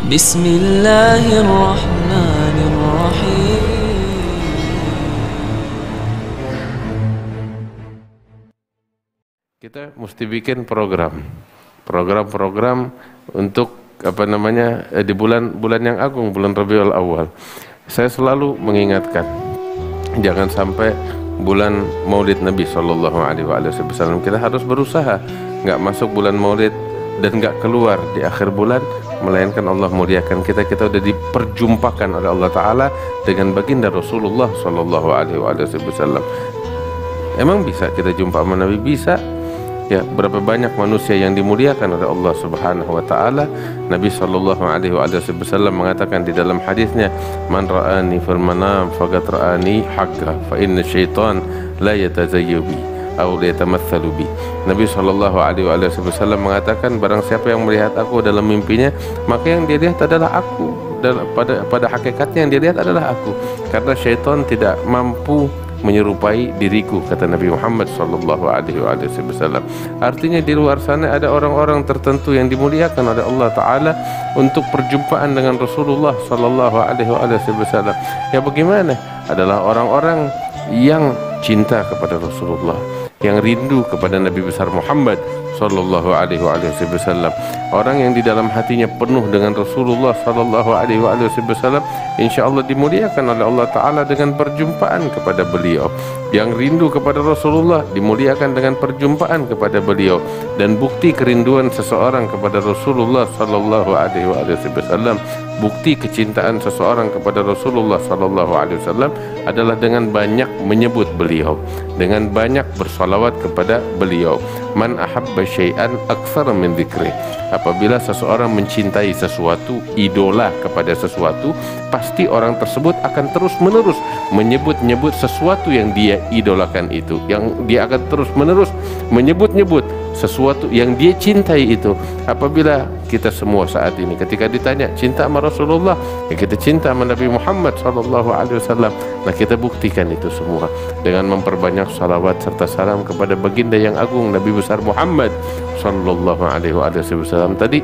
Bismillahirrahmanirrahim. Kita mesti bikin program-program untuk apa namanya di bulan yang agung, bulan Rabiul Awal. Saya selalu mengingatkan, jangan sampai bulan Maulid Nabi Shallallahu Alaihi Wasallam kita harus berusaha nggak masuk bulan Maulid dan nggak keluar di akhir bulan, melainkan Allah muliakan kita. Kita udah diperjumpakan oleh Allah Taala dengan baginda Rasulullah Shallallahu Alaihi Wasallam. Emang bisa kita jumpa sama Nabi? Bisa. Ya, berapa banyak manusia yang dimuliakan oleh Allah Subhanahu wa taala. Nabi sallallahu alaihi wasallam mengatakan di dalam hadisnya, "Man ra'ani fil manam faqad ra'ani haqqa, fa inna syaitan la yatazayyu bi aw la yatamatsalu bi." Nabi sallallahu alaihi wasallam mengatakan, barang siapa yang melihat aku dalam mimpinya, maka yang dia lihat adalah aku. Dan pada hakikatnya yang dia lihat adalah aku, karena syaitan tidak mampu menyerupai diriku, kata Nabi Muhammad sallallahu alaihi wasallam. Artinya di luar sana ada orang-orang tertentu yang dimuliakan oleh Allah Taala untuk perjumpaan dengan Rasulullah sallallahu alaihi wasallam. Ya bagaimana? Adalah orang-orang yang cinta kepada Rasulullah, yang rindu kepada Nabi besar Muhammad sallallahu alaihi wasallam. Orang yang di dalam hatinya penuh dengan Rasulullah sallallahu alaihi wasallam, insyaallah dimuliakan oleh Allah Taala dengan perjumpaan kepada beliau. Yang rindu kepada Rasulullah dimuliakan dengan perjumpaan kepada beliau. Dan bukti kerinduan seseorang kepada Rasulullah sallallahu alaihi wasallam, bukti kecintaan seseorang kepada Rasulullah sallallahu alaihi wasallam adalah dengan banyak menyebut beliau, dengan banyak bersalawat kepada beliau. Man ahabba syai'an aktsara min dzikri. Apabila seseorang mencintai sesuatu, idola kepada sesuatu, pasti orang tersebut akan terus-menerus menyebut-nyebut sesuatu yang dia idolakan itu, yang dia akan terus-menerus menyebut-nyebut sesuatu yang dia cintai itu. Apabila kita semua saat ini ketika ditanya cinta sama Rasulullah, ya kita cinta sama Nabi Muhammad SAW. Nah, kita buktikan itu semua dengan memperbanyak salawat serta salam kepada baginda yang agung Nabi besar Muhammad SAW. Tadi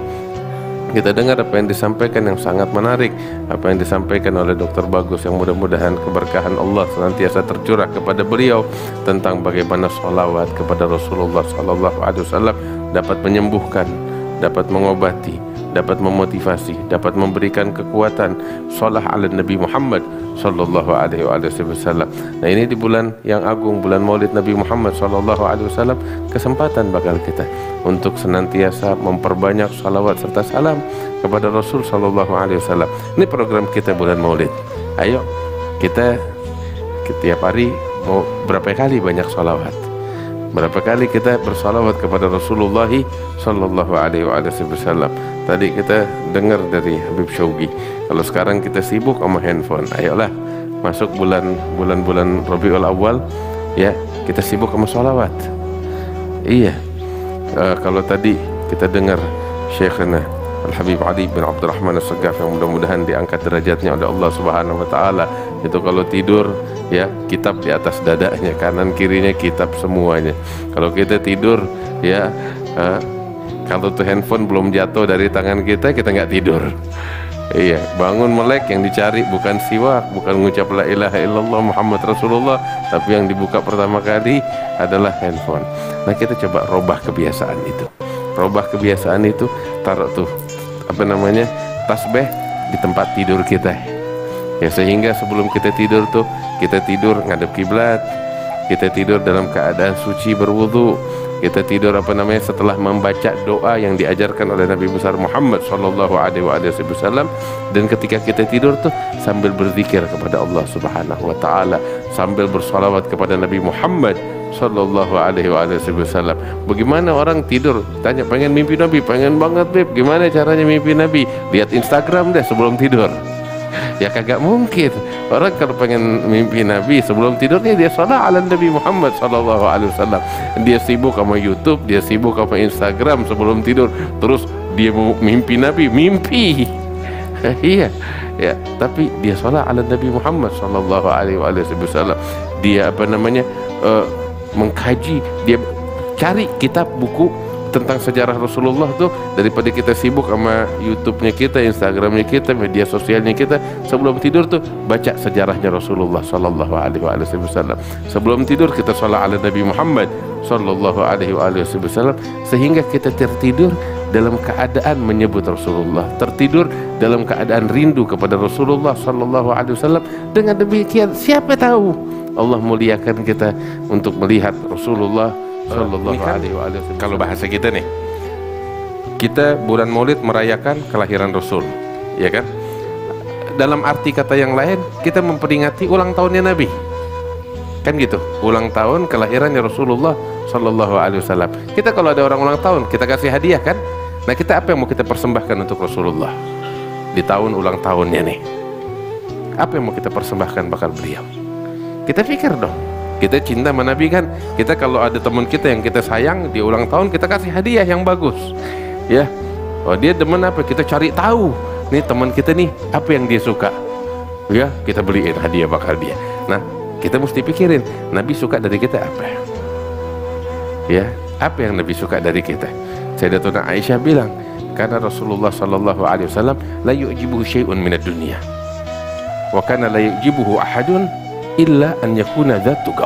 kita dengar apa yang disampaikan yang sangat menarik, apa yang disampaikan oleh Dr. Bagus, yang mudah-mudahan keberkahan Allah senantiasa tercurah kepada beliau tentang bagaimana salawat kepada Rasulullah SAW dapat menyembuhkan, dapat mengobati, dapat memotivasi, dapat memberikan kekuatan. Shalah ala Nabi Muhammad sallallahu alaihi wasallam. Nah, ini di bulan yang agung, bulan Maulid Nabi Muhammad sallallahu alaihi wasallam, kesempatan bakal kita untuk senantiasa memperbanyak salawat serta salam kepada Rasul sallallahu alaihi wasallam. Ini program kita bulan Maulid. Ayo kita setiap hari mau berapa kali banyak salawat? Berapa kali kita bersalawat kepada Rasulullah sallallahu alaihi wasallam? Tadi kita dengar dari Habib Syauqi. Kalau sekarang kita sibuk sama handphone, ayolah masuk bulan Rabiul Awal, ya kita sibuk sama salawat. Iya. Kalau tadi kita dengar Syekhana Al-Habib Ali bin Abdurrahman As-Saggaf, yang mudah-mudahan diangkat derajatnya oleh Allah Subhanahu wa taala, itu kalau tidur ya kitab di atas dadanya, kanan kirinya kitab semuanya. Kalau kita tidur ya kalau tuh handphone belum jatuh dari tangan kita nggak tidur. Iya, bangun melek, yang dicari bukan siwak, bukan mengucap la ilaha illallah Muhammad Rasulullah, tapi yang dibuka pertama kali adalah handphone. Nah, kita coba robah kebiasaan itu. Robah kebiasaan itu, taruh tuh apa namanya tasbih di tempat tidur kita. Ya, sehingga sebelum kita tidur tuh, kita tidur ngadep kiblat, kita tidur dalam keadaan suci berwudu, kita tidur apa namanya setelah membaca doa yang diajarkan oleh Nabi besar Muhammad sallallahu alaihi wasallam, dan ketika kita tidur tuh sambil berzikir kepada Allah Subhanahu wa taala, sambil bersalawat kepada Nabi Muhammad sallallahu alaihi wasallam. Bagaimana orang tidur tanya pengen mimpi Nabi, pengen banget Beb, gimana caranya mimpi Nabi? Lihat Instagram deh sebelum tidur. Ya kagak mungkin. Orang kalau pengen mimpi Nabi sebelum tidurnya dia salat ala Nabi Muhammad sallallahu alaihi wasallam. Dia sibuk sama YouTube, dia sibuk sama Instagram sebelum tidur. Terus dia mau mimpi Nabi, mimpi. Iya. Ya, tapi dia salat ala Nabi Muhammad sallallahu alaihi wasallam. Dia apa namanya? Mengkaji, dia cari kitab buku tentang sejarah Rasulullah tuh, daripada kita sibuk sama YouTube-nya kita, Instagram-nya kita, media sosialnya kita, sebelum tidur tuh baca sejarahnya Rasulullah sallallahu alaihi wasallam. Sebelum tidur kita shollat ala Nabi Muhammad sallallahu alaihi wasallam, sehingga kita tertidur dalam keadaan menyebut Rasulullah, tertidur dalam keadaan rindu kepada Rasulullah sallallahu alaihi wasallam. Dengan demikian siapa tahu Allah muliakan kita untuk melihat Rasulullah sallallahu alaihi wasallam. Kalau bahasa kita nih, kita bulan Maulid merayakan kelahiran Rasul, ya kan? Dalam arti kata yang lain, kita memperingati ulang tahunnya Nabi, kan gitu, ulang tahun kelahirannya Rasulullah sallallahu alaihi wasallam. Kita kalau ada orang ulang tahun, kita kasih hadiah kan? Nah, kita apa yang mau kita persembahkan untuk Rasulullah di tahun ulang tahunnya nih? Apa yang mau kita persembahkan bakal beliau? Kita pikir dong. Kita cinta sama Nabi kan? Kita kalau ada teman kita yang kita sayang, di ulang tahun kita kasih hadiah yang bagus, ya. Oh, dia demen apa? Kita cari tahu. Nih teman kita nih, apa yang dia suka? Ya, kita beliin hadiah bakal dia. Nah, kita mesti pikirin, Nabi suka dari kita apa? Ya, apa yang Nabi suka dari kita? Sayyidatuna Aisyah bilang, karena Rasulullah sallallahu alaihi wasallam la yu'jibuhu syai'un minad dunya, wa kana la yu'jibuhu ahadun illa an yakuna dzatuqa.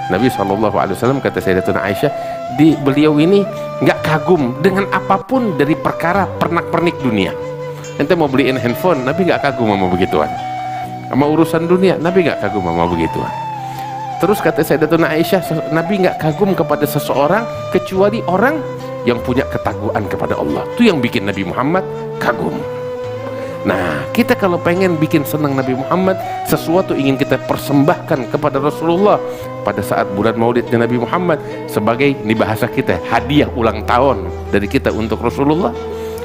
Nabi sallallahu alaihi wasallam, kata Sayyidatuna Aisyah, di beliau ini nggak kagum dengan apapun dari perkara pernak-pernik dunia. Ente mau beliin handphone, Nabi nggak kagum sama begituan. Sama urusan dunia, Nabi nggak kagum sama begituan. Terus kata Sayyidatuna Aisyah, Nabi nggak kagum kepada seseorang kecuali orang yang punya ketakwaan kepada Allah. Itu yang bikin Nabi Muhammad kagum. Nah, kita kalau pengen bikin senang Nabi Muhammad, sesuatu ingin kita persembahkan kepada Rasulullah pada saat bulan Maulidnya Nabi Muhammad, sebagai, ini bahasa kita, hadiah ulang tahun dari kita untuk Rasulullah,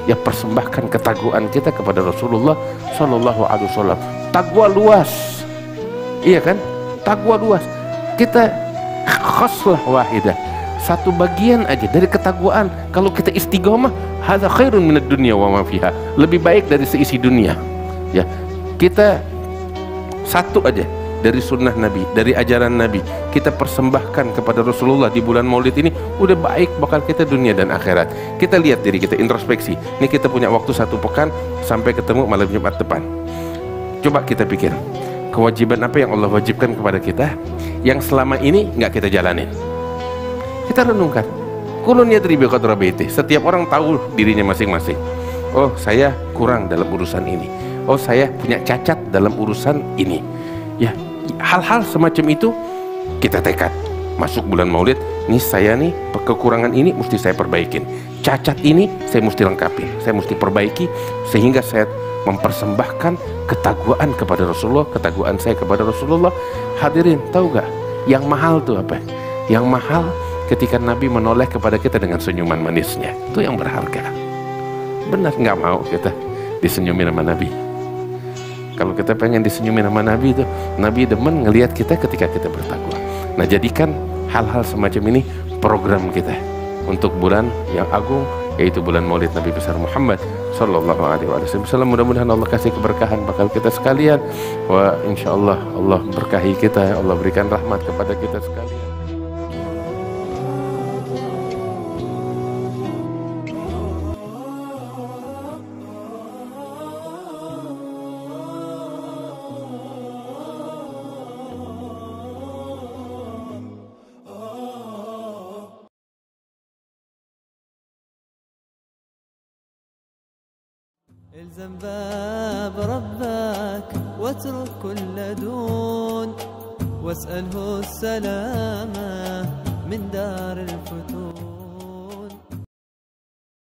ya persembahkan ketakwaan kita kepada Rasulullah sallallahu alaihi wasallam. Takwa luas, iya kan? Takwa luas. Kita khaslah wahidah, satu bagian aja dari ketakwaan. Kalau kita istiqomah, hadza khairun minad dunya wa ma fiha, lebih baik dari seisi dunia. Ya, kita satu aja dari sunnah Nabi, dari ajaran Nabi, kita persembahkan kepada Rasulullah di bulan Maulid ini, udah baik bakal kita dunia dan akhirat. Kita lihat diri kita, introspeksi. Ini kita punya waktu 1 pekan sampai ketemu malam Jumat depan. Coba kita pikir, kewajiban apa yang Allah wajibkan kepada kita yang selama ini nggak kita jalanin. Kita renungkan. Kulun yadri bi qadri baiti. Setiap orang tahu dirinya masing-masing. Oh, saya kurang dalam urusan ini. Oh, saya punya cacat dalam urusan ini. Ya, hal-hal semacam itu kita tekad. Masuk bulan Maulid, nih saya nih kekurangan ini mesti saya perbaikin. Cacat ini saya mesti lengkapi, saya mesti perbaiki, sehingga saya mempersembahkan ketakwaan kepada Rasulullah, ketakwaan saya kepada Rasulullah. Hadirin, tahu gak yang mahal tuh apa? Yang mahal ketika Nabi menoleh kepada kita dengan senyuman manisnya. Itu yang berharga. Benar, nggak mau kita disenyumin sama Nabi. Kalau kita pengen disenyumin sama Nabi itu, Nabi demen ngelihat kita ketika kita bertakwa. Nah, jadikan hal-hal semacam ini program kita untuk bulan yang agung, yaitu bulan Maulid Nabi besar Muhammad sallallahu alaihi wasallam. Mudah-mudahan Allah kasih keberkahan bakal kita sekalian. Wa insyaallah Allah berkahi kita, Allah berikan rahmat kepada kita sekalian. الزم باب ربك واترك كل دون واسأله السلامة من دار الفتون.